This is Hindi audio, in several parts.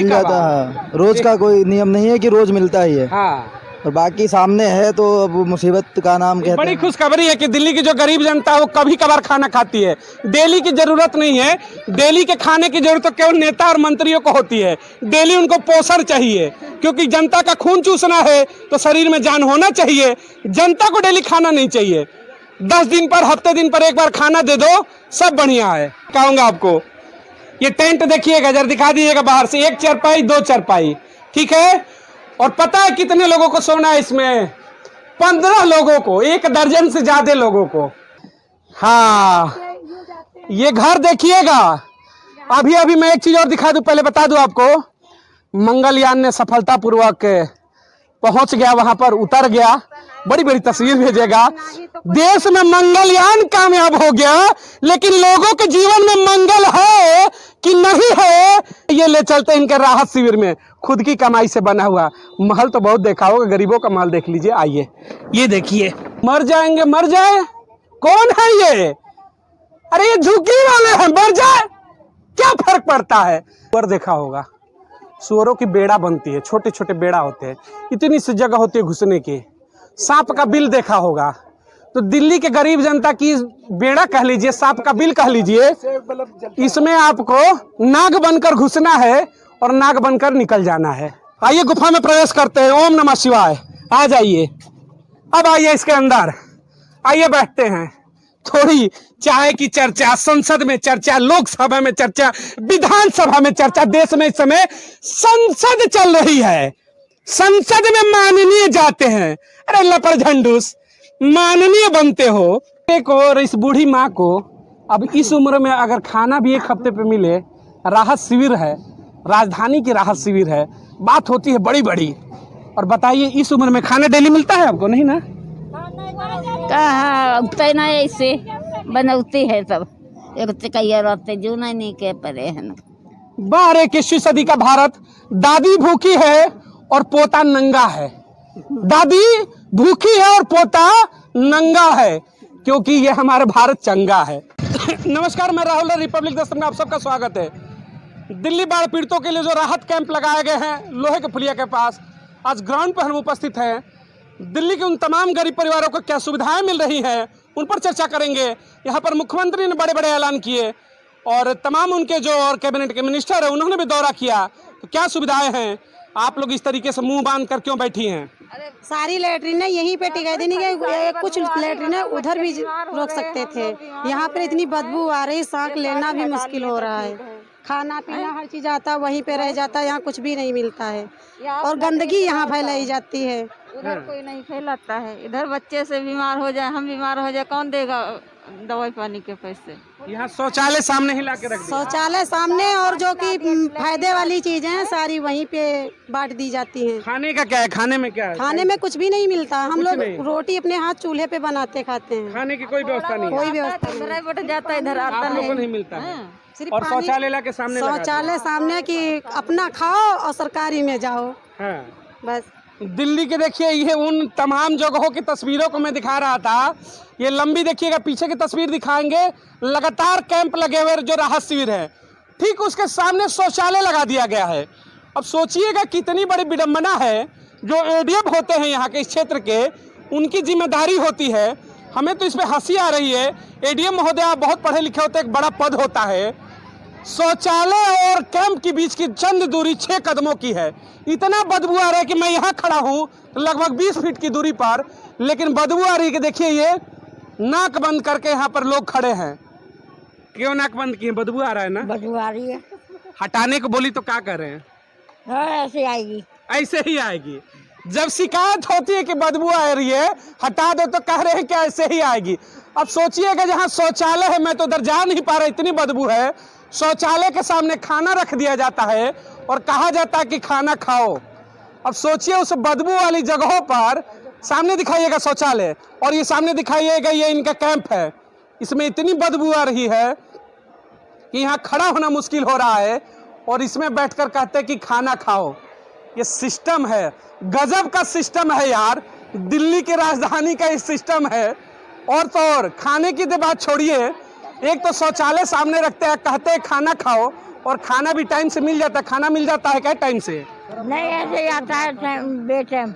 मिल जाता है, रोज का कोई नियम नहीं है कि रोज मिलता ही है। हाँ, और बाकी सामने है तो अब मुसीबत का नाम कहते बड़ी हैं। खुशखबरी है कि दिल्ली की जो गरीब जनता है वो कभी कभार खाना खाती है। डेली की जरूरत नहीं है। डेली के खाने की जरूरत तो केवल नेता और मंत्रियों को होती है। डेली उनको पोषण चाहिए, क्योंकि जनता का खून चूसना है तो शरीर में जान होना चाहिए। जनता को डेली खाना नहीं चाहिए। 10 दिन पर, हफ्ते दिन पर एक बार खाना दे दो, सब बढ़िया है। कहूँगा आपको, ये टेंट देखिएगा, जरा दिखा दीजिएगा बाहर से। 1 चारपाई 2 चारपाई, ठीक है। और पता है कितने लोगों को सोना है इसमें? 15 लोगों को, 1 दर्जन से ज्यादा लोगों को। हाँ, ये घर देखिएगा। अभी अभी मैं एक चीज और दिखा दूं, पहले बता दूं आपको। मंगलयान ने सफलतापूर्वक पहुंच गया, वहां पर उतर गया। बड़ी बड़ी तस्वीर भेजेगा। देश में मंगलयान कामयाब हो गया, लेकिन लोगों के जीवन में मंगल है कि नहीं है, ये ले चलते इनके राहत शिविर में। खुद की कमाई से बना हुआ महल तो बहुत देखा होगा, गरीबों का महल देख लीजिए। आइए, ये देखिए। मर जाएंगे, मर जाए, कौन है ये? अरे ये झुग्गी वाले हैं, मर जाए, क्या फर्क पड़ता है? पर देखा होगा, सुअरों की बेड़ा बनती है, छोटे छोटे बेड़ा होते हैं, इतनी सी जगह होती है घुसने की। सांप का बिल देखा होगा। तो दिल्ली के गरीब जनता की बेड़ा कह लीजिए, सांप का बिल कह लीजिए, इसमें आपको नाग बनकर घुसना है और नाग बनकर निकल जाना है। आइए गुफा में प्रवेश करते हैं। ओम नमः शिवाय। आ जाइए, अब आइए इसके अंदर, आइए बैठते हैं। थोड़ी चाय की चर्चा, संसद में चर्चा, लोकसभा में चर्चा, विधानसभा में चर्चा। देश में इस समय संसद चल रही है। संसद में माननीय जाते हैं। अरे लपर झंडूस, माननीय बनते हो। एक और इस बूढ़ी माँ को अब इस उम्र में अगर खाना भी 1 हफ्ते पे मिले, राहत शिविर है, राजधानी की राहत शिविर है, बात होती है बड़ी बड़ी। और बताइए, इस उम्र में खाना डेली मिलता है आपको? नहीं ना, कहाँ उगते ना, ऐसे बनौती है सब। एक कैया रहते जो नहीं के परे है ना। 21वीं सदी का भारत। दादी भूखी है और पोता नंगा है। दादी भूखी है और पोता नंगा है, क्योंकि ये हमारा भारत चंगा है। नमस्कार, मैं राहुल, रिपब्लिक दस्तक में आप सबका स्वागत है। दिल्ली बाढ़ पीड़ितों के लिए जो राहत कैंप लगाए गए हैं लोहे के पुलिया के पास, आज ग्राउंड पर हम उपस्थित हैं। दिल्ली के उन तमाम गरीब परिवारों को क्या सुविधाएं मिल रही हैं, उन पर चर्चा करेंगे। यहाँ पर मुख्यमंत्री ने बड़े बड़े ऐलान किए और तमाम उनके जो और कैबिनेट के मिनिस्टर हैं उन्होंने भी दौरा किया। तो क्या सुविधाएं हैं? आप लोग इस तरीके से मुंह बांध कर क्यों बैठी हैं? सारी लेटरिन यहीं पे टिका दी, नहीं कुछ लेटरिन उधर भी रोक सकते थे। यहाँ पर इतनी बदबू आ रही, सांस लेना भी मुश्किल हो रहा है। खाना पीना हर चीज आता वहीं पे रह जाता है, यहाँ कुछ भी नहीं मिलता है और गंदगी यहाँ फैलाई जाती है। उधर कोई नहीं फैलाता है, इधर बच्चे से बीमार हो जाए, हम बीमार हो जाए, कौन देगा दवाई पानी के पैसे? यहाँ शौचालय सामने ही ला के रख दिया। शौचालय सामने, और जो कि फायदे वाली चीजें हैं सारी वहीं पे बांट दी जाती हैं। खाने का क्या है? खाने में क्या है? खाने में कुछ भी नहीं मिलता। हम लोग रोटी अपने हाथ चूल्हे पे बनाते खाते हैं। खाने की कोई व्यवस्था नहीं है। कोई व्यवस्था नहीं। बट जाता इधर आता आप लोगों को नहीं मिलता है। और शौचालय ला के सामने लगा दिया। शौचालय सामने कि अपना खाओ और सरकारी में जाओ, हाँ। बस। दिल्ली के देखिए, ये उन तमाम जगहों की तस्वीरों को मैं दिखा रहा था। ये लंबी देखिएगा, पीछे की तस्वीर दिखाएंगे। लगातार कैंप लगे हुए जो राहत शिविर है, ठीक उसके सामने शौचालय लगा दिया गया है। अब सोचिएगा कितनी बड़ी विडंबना है। जो एडीएम होते हैं यहाँ के, इस क्षेत्र के, उनकी जिम्मेदारी होती है। हमें तो इस पर हंसी आ रही है। एडीएम महोदय आप बहुत पढ़े लिखे होते हैं, एक बड़ा पद होता है। शौचालय और कैंप के बीच की चंद दूरी 6 कदमों की है। इतना बदबू आ रहा है कि मैं यहाँ खड़ा हूँ लगभग 20 फीट की दूरी पर, लेकिन बदबू आ रही है कि देखिए ये नाक बंद करके यहाँ पर लोग खड़े हैं। क्यों नाक बंद किए? बदबू आ रहा है ना। बदबू आ रही है। हटाने को बोली तो क्या कर रहे हैं? ऐसे आएगी, ऐसे ही आएगी। जब शिकायत होती है कि बदबू आ रही है, हटा दो, तो कह रहे हैं कि ऐसे ही आएगी। अब सोचिएगा, जहाँ शौचालय है मैं तो उधर जा नहीं पा रहा, इतनी बदबू है। शौचालय के सामने खाना रख दिया जाता है और कहा जाता है कि खाना खाओ। अब सोचिए, उस बदबू वाली जगहों पर सामने दिखाइएगा शौचालय, और ये सामने दिखाइएगा ये इनका कैंप है। इसमें इतनी बदबू आ रही है कि यहाँ खड़ा होना मुश्किल हो रहा है, और इसमें बैठकर कहते हैं कि खाना खाओ। ये सिस्टम है, गजब का सिस्टम है यार। दिल्ली की राजधानी का ये सिस्टम है। और तो और खाने की तो बात छोड़िए, एक तो शौचालय सामने रखते हैं, कहते हैं खाना खाओ, और खाना भी टाइम से मिल जाता है। खाना मिल जाता है क्या टाइम से? नहीं ऐसे ही आता है बेटाइम।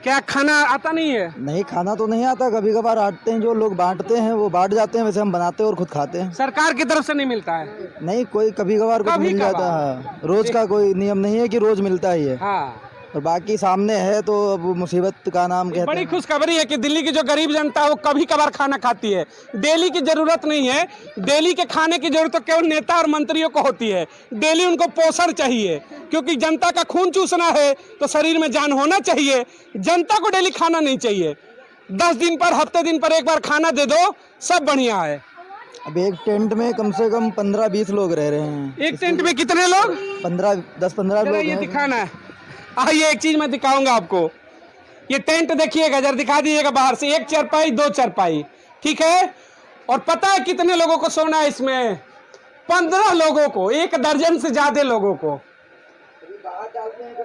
क्या खाना आता नहीं है? नहीं, खाना तो नहीं आता, कभी कभार आते हैं जो लोग बांटते हैं वो बांट जाते हैं, वैसे हम बनाते हैं और खुद खाते हैं। सरकार की तरफ से नहीं मिलता है? नहीं, कोई कभी कभार कुछ मिल जाता है। रोज का कोई नियम नहीं है कि रोज मिलता ही है। हाँ, और बाकी सामने है तो अब मुसीबत का नाम कहते बड़ी हैं। खुशखबरी है कि दिल्ली की जो गरीब जनता है वो कभी कभार खाना खाती है। डेली की जरूरत नहीं है। डेली के खाने की जरूरत तो केवल नेता और मंत्रियों को होती है। डेली उनको पोषण चाहिए, क्योंकि जनता का खून चूसना है तो शरीर में जान होना चाहिए। जनता को डेली खाना नहीं चाहिए। 10 दिन पर, हफ्ते दिन पर एक बार खाना दे दो, सब बढ़िया है। अब एक टेंट में कम से कम 15-20 लोग रह रहे हैं। एक टेंट में कितने लोग? 10-15 लोग ये हैं। दिखाना है। आइए एक चीज मैं दिखाऊंगा आपको। ये टेंट देखिएगा, जरा दिखा दीजिएगा बाहर से। 1 चारपाई 2 चारपाई, ठीक है। और पता है कितने लोगों को सोना है इसमें? 15 लोगों को, 1 दर्जन से ज्यादा लोगों को।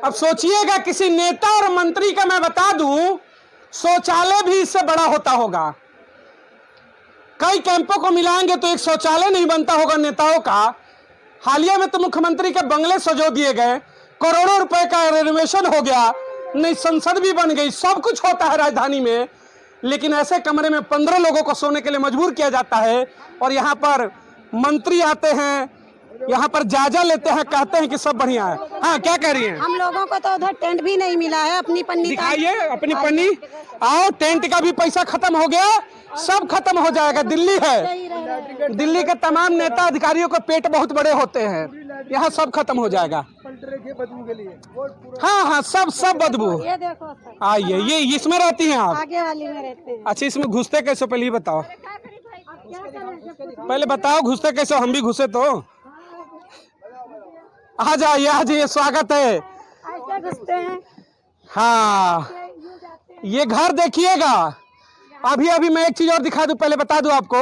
अब सोचिएगा, किसी नेता और मंत्री का मैं बता दूं, शौचालय भी इससे बड़ा होता होगा। कई कैंपों को मिलाएंगे तो एक शौचालय नहीं बनता होगा नेताओं का। हालिया में तो मुख्यमंत्री के बंगले सजो दिए गए, करोड़ों रुपए का रेनोवेशन हो गया, नई संसद भी बन गई, सब कुछ होता है राजधानी में। लेकिन ऐसे कमरे में 15 लोगों को सोने के लिए मजबूर किया जाता है। और यहाँ पर मंत्री आते हैं, यहाँ पर जायजा लेते हैं, कहते हैं कि सब बढ़िया है। हाँ, क्या कह रही हैं? हम लोगों को तो उधर टेंट भी नहीं मिला है। अपनी पन्नी दिखाइए अपनी पन्नी। आओ, टेंट का भी पैसा खत्म हो गया, सब खत्म हो जाएगा। दिल्ली है, दिल्ली के तमाम नेता अधिकारियों के पेट बहुत बड़े होते हैं, यहाँ सब खत्म हो जाएगा। हाँ हाँ, सब बदबू। ये देखो सर, आइए, ये इसमें रहती हैं आप? आगे वाली में रहते हैं। अच्छा, इसमें घुसते कैसे, पहले ये बताओ। पहले बताओ घुसते कैसे, हम भी घुसे तो। आ जाइए, स्वागत है। ऐसे घुसते हैं। हाँ, ये घर देखिएगा। अभी अभी मैं एक चीज और दिखा दूं, पहले बता दूं आपको।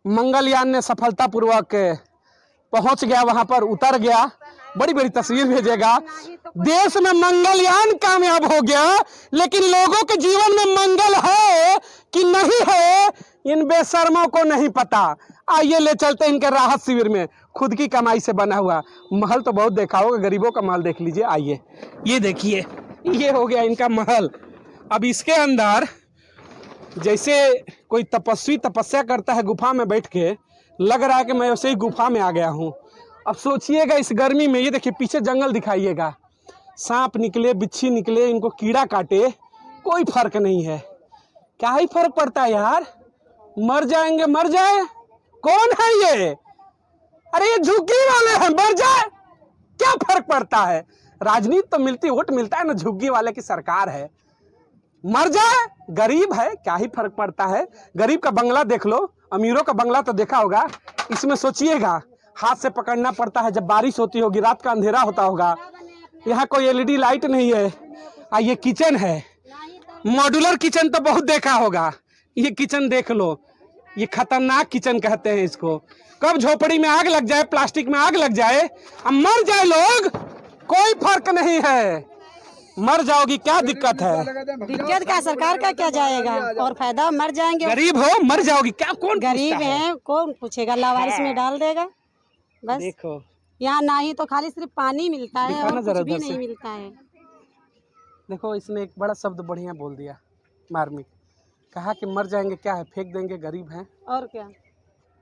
मंगलयान ने सफलतापूर्वक पहुंच गया, वहां पर उतर गया। बड़ी बड़ी तस्वीर भेजेगा। देश में मंगलयान कामयाब हो गया, लेकिन लोगों के जीवन में मंगल है कि नहीं है, इन बेशर्मों को नहीं पता। आइए ले चलते इनके राहत शिविर में। खुद की कमाई से बना हुआ महल तो बहुत देखा होगा, गरीबों का महल देख लीजिए। आइए, ये देखिए, ये हो गया इनका महल। अब इसके अंदर जैसे कोई तपस्वी तपस्या करता है गुफा में बैठ के, लग रहा है कि मैं वैसे ही गुफा में आ गया हूँ। अब सोचिएगा इस गर्मी में, ये देखिए पीछे जंगल दिखाइएगा, सांप निकले, बिच्छी निकले, इनको कीड़ा काटे, कोई फर्क नहीं है। क्या ही फर्क पड़ता है यार, मर जाएंगे मर जाए। कौन है ये? अरे ये झुग्गी वाले हैं, मर जाए, क्या फर्क पड़ता है? राजनीति तो मिलती, वोट मिलता है ना, झुग्गी वाले की सरकार है। मर जाए, गरीब है, क्या ही फर्क पड़ता है। गरीब का बंगला देख लो, अमीरों का बंगला तो देखा होगा। इसमें सोचिएगा, हाथ से पकड़ना पड़ता है, जब बारिश होती होगी, रात का अंधेरा होता होगा। यहाँ कोई LED लाइट नहीं है। ये किचन है, मॉड्यूलर किचन तो बहुत देखा होगा। ये किचन देख लो, ये खतरनाक किचन कहते हैं इसको। कब झोपड़ी में आग लग जाए, प्लास्टिक में आग लग जाए, अब मर जाए लोग, कोई फर्क नहीं है। मर जाओगी, क्या दिक्कत है? दिक्कत क्या, सरकार का क्या जाएगा और फायदा? मर जाएंगे। गरीब हो, मर जाओगी, क्या कौन गरीब हैं, कौन पूछेगा? लावारिस में डाल देगा बस। देखो यहाँ ना ही तो खाली सिर्फ पानी मिलता है और कुछ भी नहीं मिलता है। देखो, इसने एक बड़ा शब्द बढ़िया बोल दिया, मार्मिक। कहा कि मर जाएंगे, क्या है, फेंक देंगे, गरीब हैं। और क्या,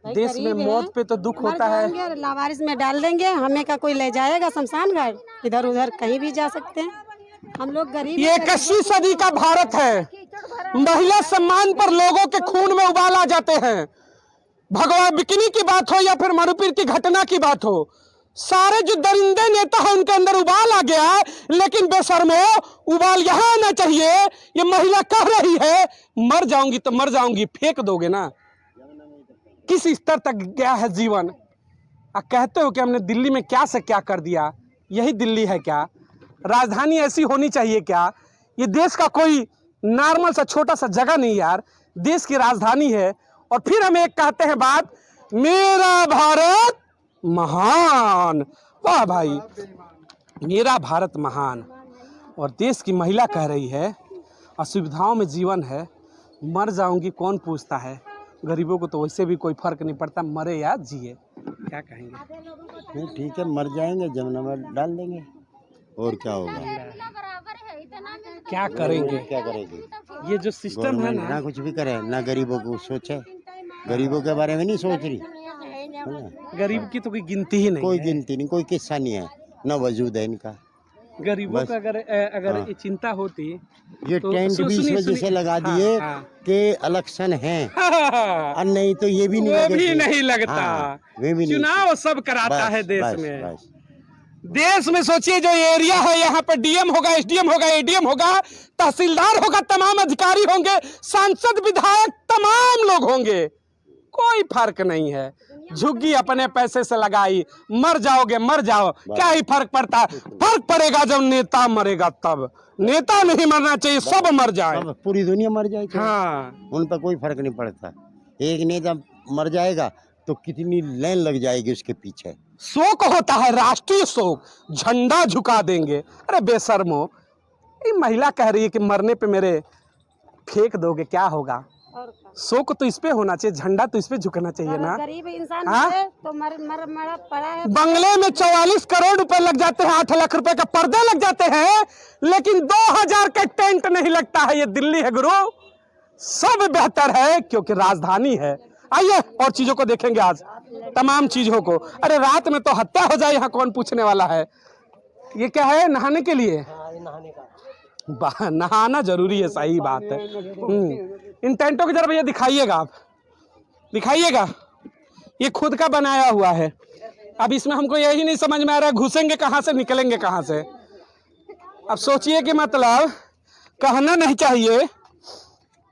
देश में मौत पे तो दुख होता है। लावारिस में डाल देंगे, हमें का कोई ले जाएगा शमशान घाट? इधर उधर कहीं भी जा सकते हैं हम लोग, गरीब। ये 21वीं सदी का भारत है। महिला सम्मान पर लोगों के खून में उबाल आ जाते हैं। भगवान बिकनी की बात हो या फिर मणिपुर की घटना की बात हो, सारे जो दरिंदे नेता हैं उनके अंदर उबाल आ गया है। लेकिन बेशर्मो, उबाल यहाँ आना चाहिए। ये महिला कह रही है मर जाऊंगी तो मर जाऊंगी, फेंक दोगे ना? किस स्तर तक गया है जीवन? कहते हो कि हमने दिल्ली में क्या से क्या कर दिया। यही दिल्ली है क्या? राजधानी ऐसी होनी चाहिए क्या? ये देश का कोई नॉर्मल सा छोटा सा जगह नहीं यार, देश की राजधानी है। और फिर हम एक कहते हैं बात, मेरा भारत महान। वाह भाई, मेरा भारत महान। और देश की महिला कह रही है असुविधाओं में जीवन है, मर जाऊंगी कौन पूछता है। गरीबों को तो वैसे भी कोई फर्क नहीं पड़ता, मरे या जिए, क्या कहेंगे? नहीं ठीक है, मर जाएंगे जमुना में डाल देंगे, और क्या होगा? क्या करेंगे? क्या करेगी? ये जो सिस्टम है गवर्नमेंट ना, ना कुछ भी करे, ना गरीबों को सोचे, गरीबों के बारे में नहीं सोच रही है ना। गरीब की तो कोई गिनती ही नहीं कोई है। गिनती नहीं, कोई किस्सा नहीं है, ना वजूद है इनका। गरीबों बस। का अगर हाँ। ये चिंता होती ये तो टेंट भी इस सुनिए, वजह से सुनिए। लगा हाँ, दिए हाँ। कि इलेक्शन है, हाँ, और नहीं तो ये भी नहीं वो लगे भी थे। नहीं लगता। हाँ, वे भी नहीं। चुनाव सब कराता बस, है देश बस, में। बस। देश में सोचिए, जो एरिया है यहाँ पर डीएम होगा, एसडीएम होगा, एडीएम होगा, तहसीलदार होगा, तमाम अधिकारी होंगे, सांसद विधायक तमाम लोग होंगे, कोई फर्क नहीं है। झुग्गी अपने पैसे से लगाई, मर जाओगे मर जाओ, क्या ही फर्क पड़ता है? फर्क पड़ेगा जब नेता मरेगा तब। नेता नहीं मरना चाहिए, सब मर जाए। अब पूरी दुनिया मर जाए, हाँ, उन पर कोई फर्क नहीं पड़ता। एक नेता मर जाएगा तो कितनी लाइन लग जाएगी उसके पीछे। शोक होता है, राष्ट्रीय शोक, झंडा झुका देंगे। अरे बेशर्मो, ये महिला कह रही है कि मरने पे मेरे फेंक दोगे, क्या होगा? शोक तो इस पे होना चाहिए, झंडा तो इस पे झुकना चाहिए ना। गरीब इंसान हाँ? है तो मरा पड़ा है। बंगले में 44 करोड़ रुपए लग जाते हैं, 8 लाख रुपए का पर्दे लग जाते हैं, लेकिन 2000 का टेंट नहीं लगता है। ये दिल्ली है गुरु, सब बेहतर है क्योंकि राजधानी है। आइए और चीजों को देखेंगे आज, तमाम चीजों को। अरे रात में तो हत्या हो जाए, यहाँ कौन पूछने वाला है? ये क्या है? नहाने के लिए? नहाना जरूरी है, सही बात है। इन टेंटों की जरा भैया दिखाइएगा, आप दिखाइएगा। ये खुद का बनाया हुआ है। अब इसमें हमको यही नहीं समझ में आ रहा है, घुसेंगे कहाँ से, निकलेंगे कहाँ से? अब सोचिए कि मतलब कहना नहीं चाहिए,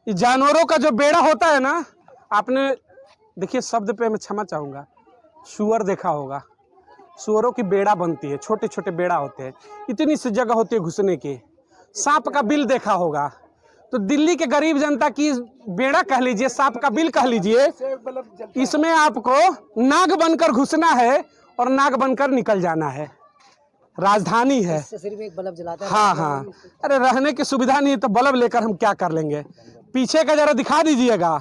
जानवरों का जो बेड़ा होता है ना, आपने देखिए शब्द पे मैं क्षमा चाहूँगा, सुअर देखा होगा, सुअरों की बेड़ा बनती है, छोटे छोटे बेड़ा होते हैं, इतनी सी जगह होती है घुसने की। सांप का बिल देखा होगा, तो दिल्ली के गरीब जनता की बेड़ा कह लीजिए, सांप का बिल कह लीजिए, इसमें आपको नाग बनकर घुसना है और नाग बनकर निकल जाना है। राजधानी है, सिर्फ एक बल्ब जलाता है। हाँ हाँ। अरे रहने की सुविधा नहीं है तो बल्ब लेकर हम क्या कर लेंगे? पीछे का जरा दिखा दीजिएगा।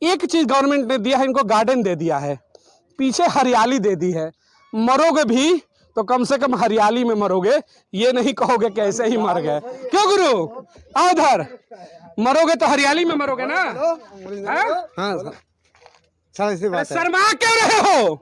एक चीज गवर्नमेंट ने दिया है, इनको गार्डन दे दिया है, पीछे हरियाली दे दी है। मरोगे भी तो कम से कम हरियाली में मरोगे, ये नहीं कहोगे कि ऐसे ही मर गए। क्यों गुरु? आओ उधर, मरोगे तो हरियाली में मरोगे ना। हाँ? अरे शर्मा क्यों रहे हो?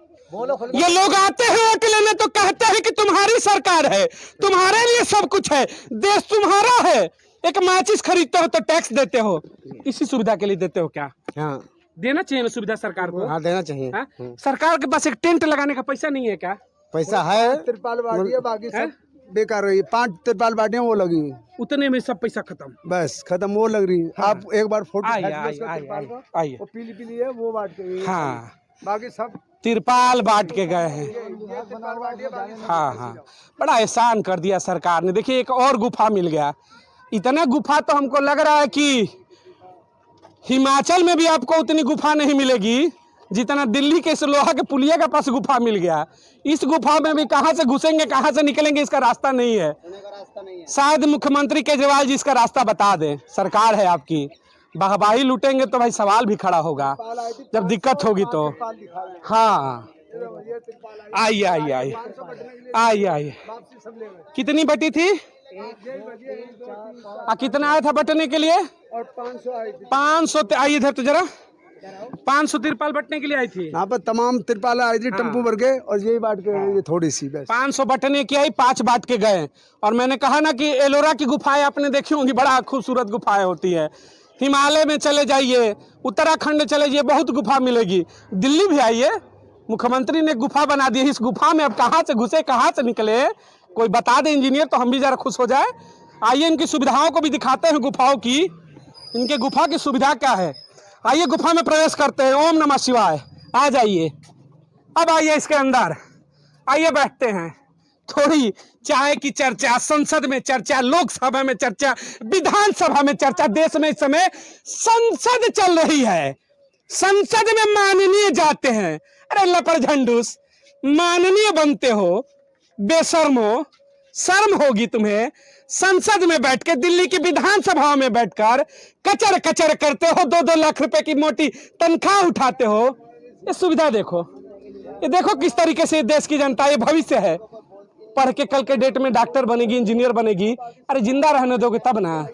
ये लोग आते हैं वोट लेने तो कहते हैं कि तुम्हारी सरकार है, तुम्हारे लिए सब कुछ है, देश तुम्हारा है। एक माचिस खरीदते हो तो टैक्स देते हो, इसी सुविधा के लिए देते हो क्या? हाँ, देना चाहिए ना सुविधा सरकार को। हाँ देना चाहिए। हाँ? सरकार के पास एक टेंट लगाने का पैसा नहीं है क्या? पैसा है, तिरपाल बांटी है, बाकी सब बेकार रही है। 5 तिरपाल बांटे हैं, वो लगी हुई। उतने में सब पैसा खत्म। बस खत्म, वो लग रही है। आप एक बार फोटो आइए खींच लो आइए उसका आइए तिरपाल का, आइए। वो पीली पीली है, वो बांट के गई है। हाँ, बाकी सब तिरपाल बांट के गए हैं। ये तिरपाल बांटी है, बाकी सब हाँ हाँ, बड़ा एहसान कर दिया सरकार ने। देखिए एक और गुफा मिल गया। इतना गुफा तो हमको लग रहा है कि हिमाचल में भी आपको उतनी गुफा नहीं मिलेगी जितना दिल्ली के इस लोहा के पुलिया के पास गुफा मिल गया। इस गुफा में भी कहाँ से घुसेंगे कहाँ से निकलेंगे इसका रास्ता नहीं है। शायद मुख्यमंत्री केजरीवाल जी इसका रास्ता बता दें। सरकार है आपकी, वाहवाही लूटेंगे तो भाई सवाल भी खड़ा होगा जब दिक्कत होगी तो। हाँ आइए आइए आइए आइए आइए। कितनी बटी थी? कितना आया था बटने के लिए? और 500 आई थी। 500। आइए इधर तो जरा। 500 तिरपाल बटने के लिए आई थी। यहाँ पर तमाम तिरपाल आई थी, टेम्पू भर के, और यही बांट के गए, ये थोड़ी सी बस। 500 बटने की आई, 5 बांट के गए। और मैंने कहा ना कि एलोरा की गुफाएं आपने देखी होंगी, बड़ा खूबसूरत गुफाएं होती है। हिमालय में चले जाइए, उत्तराखंड चले जाइए, बहुत गुफा मिलेगी। दिल्ली भी आइए, मुख्यमंत्री ने गुफा बना दी है। इस गुफा में अब कहाँ से घुसे कहाँ से निकले कोई बता दे इंजीनियर, तो हम भी जरा खुश हो जाए। आइए इनकी सुविधाओं को भी दिखाते हैं, गुफाओं की। इनके गुफा की सुविधा क्या है, आइए गुफा में प्रवेश करते हैं। ओम नमः शिवाय। आ जाइए, अब आइए इसके अंदर, आइए बैठते हैं। थोड़ी चाय की चर्चा, संसद में चर्चा, लोकसभा में चर्चा, विधानसभा में चर्चा। देश में इस समय संसद चल रही है, संसद में माननीय जाते हैं। अरे लपड़ झंडूस, माननीय बनते हो बेशर्मो। शर्म होगी तुम्हें? संसद में बैठ के, दिल्ली की विधानसभा में बैठकर कचर कचर करते हो, 2-2 लाख रुपए की मोटी तनख्वाह उठाते हो। ये सुविधा देखो, ये देखो किस तरीके से देश की जनता, ये भविष्य है, पढ़ के कल के डेट में डॉक्टर बनेगी, इंजीनियर बनेगी। अरे जिंदा रहने दोगे तब ना।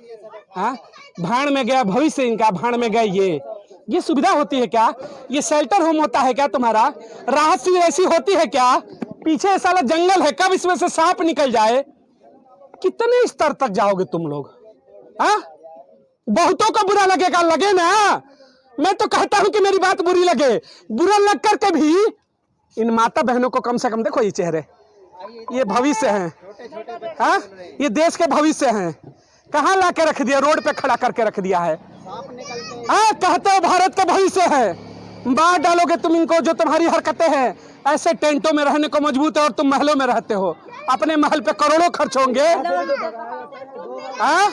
हाँ, भाड़ में गया भविष्य इनका, भाड़ में गए। ये सुविधा होती है क्या? ये शेल्टर होम होता है क्या तुम्हारा? राहत शिविर ऐसी होती है क्या? पीछे साला जंगल है, कब इसमें से सांप निकल जाए। कितने स्तर तक जाओगे तुम लोग? हाँ, बहुतों को बुरा लगेगा, लगे ना। मैं तो कहता हूं कि मेरी बात बुरी लगे, बुरा लग करके भी इन माता बहनों को कम से कम देखो, ये चेहरे, ये भविष्य हैं। हाँ, ये देश के भविष्य हैं। कहाँ ला के रख दिया? रोड पे खड़ा करके रख दिया है। हाँ, कहते हो भारत का भविष्य है, मार डालोगे तुम इनको। जो तुम्हारी हरकतें हैं, ऐसे टेंटों में रहने को मजबूत है और तुम महलों में रहते हो। अपने महल पे करोड़ों खर्च होंगे। हाँ,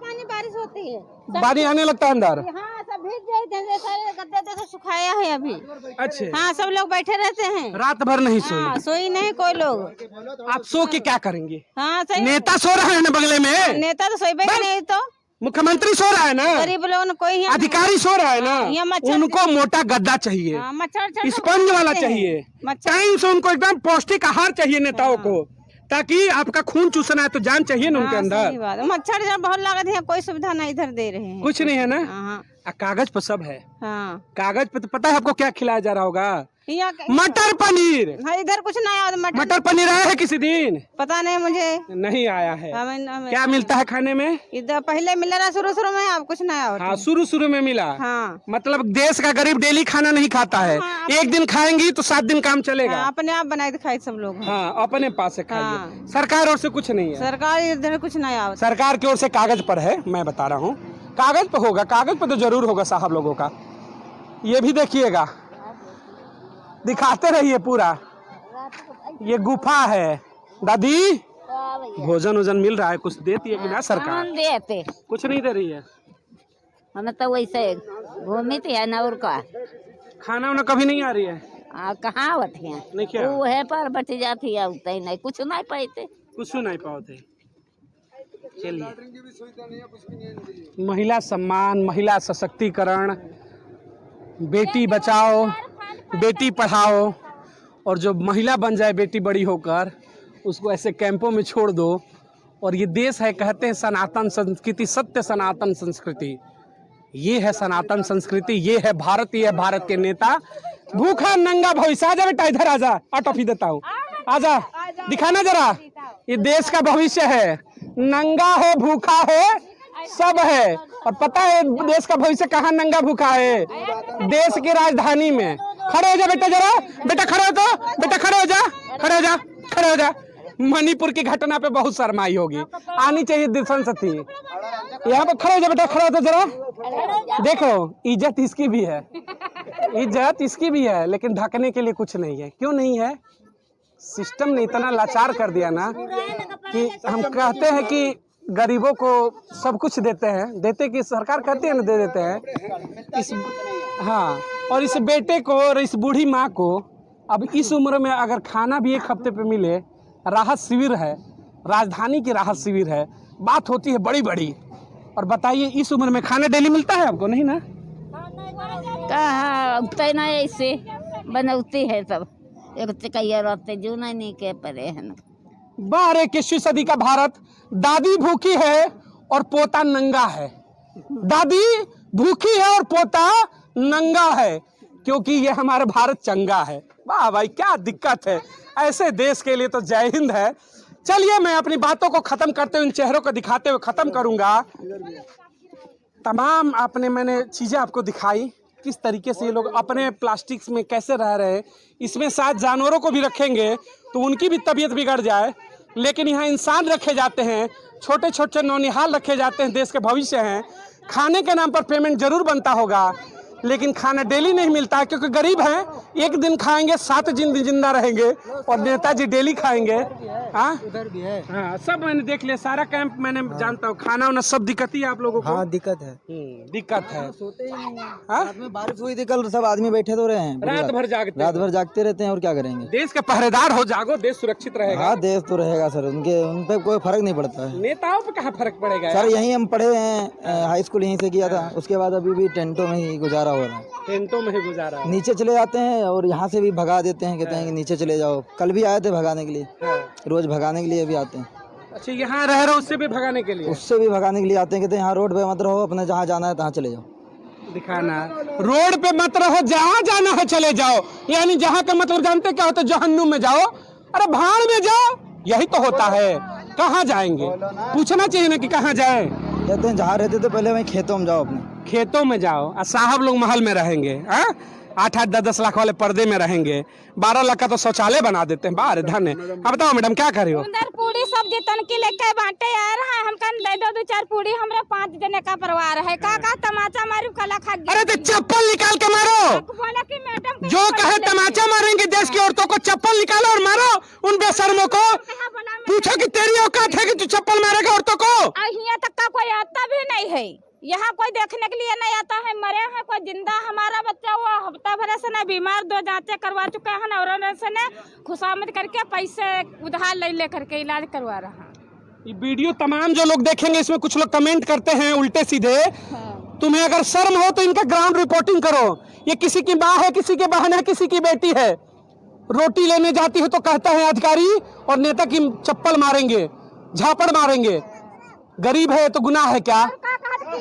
पानी बारिश होती है, पानी आने लगता है अंदर। हाँ, सब भीग गए, सारे गद्दे देखो सुखाया है अभी। अच्छे, हाँ, सब लोग बैठे रहते हैं, रात भर नहीं सोई। हाँ, सोई नहीं कोई लोग। आप सो के क्या करेंगे? हाँ, सही। नेता सो रहे हैं ना बगले में, नेता तो सोई नहीं, तो मुख्यमंत्री सो रहा है ना, गरीब लोग कोई अधिकारी सो रहा है ना। उनको मोटा गद्दा चाहिए, मच्छर स्पंज वाला चाहिए, मच्छर। टाइम से उनको एकदम पौष्टिक आहार चाहिए नेताओं को, ताकि आपका खून चूसना है तो जान चाहिए ना उनके अंदर। मच्छर जब बहुत लागत है, कोई सुविधा नहीं इधर दे रहे हैं, कुछ नहीं है ना। हाँ, कागज पर सब है। हाँ, कागज पे तो पता है आपको क्या खिलाया जा रहा होगा? यहाँ मटर पनीर। हाँ, इधर कुछ नहीं आया। मटर पनीर आया है किसी दिन? पता नहीं मुझे, नहीं आया है। क्या मिलता है खाने में? इधर पहले मिला रहा शुरू में, अब कुछ नया होता। हाँ, शुरू में मिला। हाँ, मतलब देश का गरीब डेली खाना नहीं खाता है। हाँ, एक दिन खाएंगी तो 7 दिन काम चलेगा। हाँ, अपने आप बनाए खाए सब लोग। हाँ, अपने पास से खाइए। हाँ। सरकार और से कुछ नहीं है। सरकार इधर कुछ नया होता। सरकार की ओर से कागज पर है, मैं बता रहा हूँ। कागज पे होगा, कागज पे तो जरूर होगा साहब लोगों का। ये भी देखिएगा, दिखाते रहिए पूरा। ये गुफा है। दादी, भोजन वोजन मिल रहा है? कुछ देती है कि ना सरकार? देते कुछ नहीं दे रही है। हमें तो वैसे घूमती है ना, और का खाना वाना कभी नहीं आ रही है? कहाँ होती है? नहीं क्या? वो है पर बच जाती है, उतना ही नहीं, कुछ नहीं पाते, कुछ नहीं पाते। चलिए, महिला सम्मान, महिला सशक्तिकरण, बेटी बचाओ, बेटी पढ़ाओ, और जो महिला बन जाए बेटी बड़ी होकर, उसको ऐसे कैंपों में छोड़ दो। और ये देश है, कहते हैं सनातन संस्कृति, सत्य सनातन संस्कृति। ये है सनातन संस्कृति, ये है भारत, ये है भारत के नेता। भूखा नंगा भविष्य। आजा बेटा, इधर आजा, टॉफी देता हूँ, आजा, दिखाना जरा। ये देश का भविष्य है, नंगा हो भूखा हो सब है। और पता है देश का भविष्य कहाँ नंगा भूखा है? देश की राजधानी में। खड़े हो जा बेटा, जरा बेटा खड़े हो, तो बेटा खड़े हो जा, खड़े हो जा, खड़े हो जा। मणिपुर की घटना पे बहुत शर्माई होगी, आनी चाहिए संसद। यहाँ पे खड़े हो जा बेटा, खड़े हो तो जरा। देखो, इज्जत इसकी भी है, इज्जत इसकी भी है, लेकिन ढकने के लिए कुछ नहीं है। क्यों नहीं है? सिस्टम ने इतना लाचार कर दिया ना कि हम कहते हैं कि गरीबों को सब कुछ देते हैं, देते कि सरकार कहती है ना, दे देते हैं इस। हाँ, और इस बेटे को और इस बूढ़ी माँ को अब इस उम्र में अगर खाना भी एक हफ्ते पे मिले, राहत शिविर है, राजधानी की राहत शिविर है, बात होती है बड़ी बड़ी। और बताइए, इस उम्र में खाना डेली मिलता है आपको? नहीं ना। कहाँ उगते ना, ऐसे बनौती है सब, एक चिकैया रहते जो नहीं के परे है ना। 21वीं सदी का भारत, दादी भूखी है और पोता नंगा है। दादी भूखी है और पोता नंगा है, क्योंकि ये हमारा भारत चंगा है। वाह भाई, क्या दिक्कत है। ऐसे देश के लिए तो जय हिंद है। चलिए, मैं अपनी बातों को खत्म करते हुए, इन चेहरों को दिखाते हुए खत्म करूंगा। तमाम मैंने चीजें आपको दिखाई, किस तरीके से ये लोग अपने प्लास्टिक्स में कैसे रह रहे हैं। इसमें शायद जानवरों को भी रखेंगे तो उनकी भी तबीयत बिगड़ जाए, लेकिन यहाँ इंसान रखे जाते हैं, छोटे छोटे नौनिहाल रखे जाते हैं, देश के भविष्य हैं। खाने के नाम पर पेमेंट जरूर बनता होगा, लेकिन खाना डेली नहीं मिलता है, क्योंकि गरीब हैं। एक दिन खाएंगे, 7 दिन जिंदा रहेंगे, और नेताजी डेली खाएंगे। हाँ उधर भी है। हाँ, सब मैंने देख लिया, सारा कैंप मैंने जानता हूँ। खाना वाना सब दिक्कत ही है आप लोगों को? हाँ दिक्कत है, दिक्कत है। सोते ही नहीं है। हाँ? रात में बारिश हुई थी कल, सब आदमी बैठे तो रहे हैं, रात भर जागते रात भर जागते रहते हैं और क्या करेंगे। देश के पहरेदार हो, जागो, देश सुरक्षित रहेगा। हाँ देश तो रहेगा सर, उन पे कोई फर्क नहीं पड़ता है। नेताओं पे कहाँ फर्क पड़ेगा सर यहीं हम पढ़े हैं, हाई स्कूल यहीं से किया था, उसके बाद अभी भी टेंटों में ही गुजारा हो रहा है। टेंटों में ही गुजारा है। नीचे चले जाते हैं और यहाँ से भी भगा देते हैं, कहते हैं कि नीचे चले जाओ। कल भी आए थे भगाने के लिए, रोज भगाने के लिए भी आते हैं। अच्छा, यहाँ रह रहे हो उससे भी भगाने के लिए? उससे भी भगाने के लिए आते हैं, कहते हैं यहाँ रोड पे मत रहो, अपने जहाँ जाना है तहाँ चले जाओ। दिखाना, रोड पे मत रहो, जहाँ जाना है चले जाओ, यानी जहाँ का मतलब जानते क्या होता है? जहन्नुम में जाओ, अरे भाड़ में जाओ, यही तो होता है। कहाँ जाएंगे? पूछना चाहिए ना कि कहाँ जाए। कहते हैं जहाँ रहते थे पहले वहीं खेतों में जाओ, अपने खेतों में जाओ। और साहब लोग महल में रहेंगे, 8-8, 10-10 लाख वाले पर्दे में रहेंगे, 12 लाख का तो शौचालय बना देते हैं। बाहर धन्य। अब बताओ मैडम क्या कर रही हो? उधर पूरी सब्जी तनकी लेके बांटे आ रहा है, हमका दे दो 2-4 पूरी, हमरा 5 जने का परिवार है। का तमाचा मारू, कला खा गया। अरे तो चप्पल निकाल के मारो, बोला कि मैडम जो कहे तमाचा मारेंगे देश की औरतों को, चप्पल निकालो और मारो उन बेशर्मों को। पूछो कि तेरी औकात है कि तू चप्पल मारेगा औरतों को? यहाँ तक का कोई आता भी नहीं है, यहाँ कोई देखने के लिए नहीं आता है। मरे हैं कोई जिंदा, हमारा बच्चा हुआ हफ्ता भर से न बीमार, 2 जांचें करवा चुके हैं और से न खुशामद करके पैसे उधार ले करके इलाज करवा रहा है। ये वीडियो तमाम जो लोग देखेंगे, इसमें कुछ लोग कमेंट करते हैं उल्टे सीधे। तुम्हें अगर शर्म हो तो इनका ग्राउंड रिपोर्टिंग करो। ये किसी की माँ है, किसी की बहन है, किसी की बेटी है। रोटी लेने जाती है तो कहता है अधिकारी और नेता की चप्पल मारेंगे, झापड़ मारेंगे। गरीब है तो गुनाह है क्या?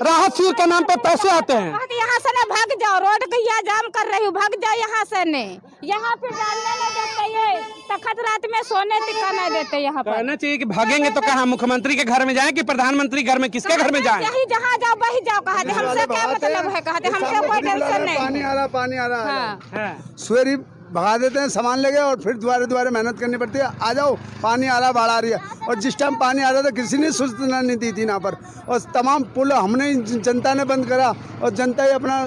राहत शिविर के नाम पे पैसे आते हैं। यहाँ से न भाग जाओ, रोड कहिया जाम कर रही हूँ, भाग जाओ यहाँ से। ने यहाँ पे डालने नहीं देते, ये तखत रात में सोने टिका नहीं देते। यहाँ पर कहना चाहिए कि भागेंगे तो कहाँ, मुख्यमंत्री के घर में जाएं कि प्रधानमंत्री घर में, किसके घर में जाएं? यही जहाँ जाओ वही जाओ, कहते हमसे क्या मतलब है, कहते हमसे कोई टेंशन नहीं। पानी आ रहा, पानी आ रहा है। सवेरे भगा देते हैं सामान लेके और फिर दोबारा मेहनत करनी पड़ती है। आ जाओ, पानी आ रहा, बाढ़ आ रही है। और जिस टाइम पानी आ रहा था किसी ने सूचना नहीं दी थी यहाँ पर, और तमाम पुल हमने जनता ने बंद करा और जनता ही अपना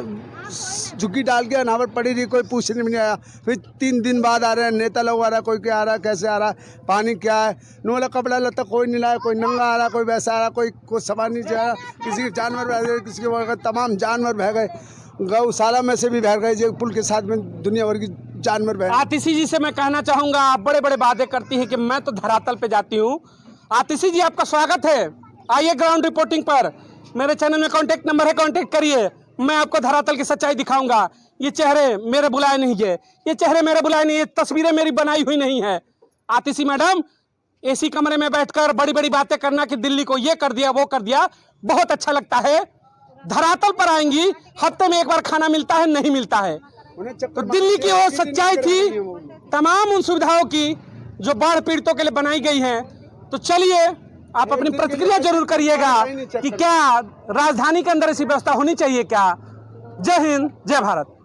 झुग्गी डाल के यहाँ पर पड़ी रही, कोई पूछने में नहीं आया। फिर 3 दिन बाद आ रहे हैं, नेता लोग आ रहा है, कोई क्या आ रहा है, कैसे आ रहा है, पानी क्या है, नोला कपड़ा लता कोई नहीं लाया, कोई नंगा आ रहा, कोई वैसा आ रहा, कोई सामान नहीं जा रहा, किसी के जानवर बह गए, किसी के तमाम जानवर बह गए, गौशाला में से भी बह गए, जो पुल के साथ में दुनिया भर की जानवर बह। आतिशी जी से मैं कहना चाहूंगा, आप बड़े बड़े वादे करती हैं कि मैं तो धरातल पे जाती हूँ। आतिशी जी आपका स्वागत है, आइए ग्राउंड रिपोर्टिंग पर। मेरे चैनल में कांटेक्ट नंबर है, कांटेक्ट करिए, मैं आपको धरातल की सच्चाई दिखाऊंगा। ये चेहरे मेरे बुलाए नहीं है, ये चेहरे मेरे बुलाए नहीं है, तस्वीरें मेरी बनाई हुई नहीं है। आतिशी मैडम, एसी कमरे में बैठकर बड़ी बड़ी बातें करना कि दिल्ली को ये कर दिया वो कर दिया, बहुत अच्छा लगता है। धरातल पर आएंगी, हफ्ते में 1 बार खाना मिलता है, नहीं मिलता है। तो दिल्ली की वो सच्चाई थी तमाम उन सुविधाओं की जो बाढ़ पीड़ितों के लिए बनाई गई हैं। तो चलिए आप अपनी प्रतिक्रिया जरूर करिएगा कि क्या राजधानी के अंदर ऐसी व्यवस्था होनी चाहिए क्या। जय हिंद, जय भारत।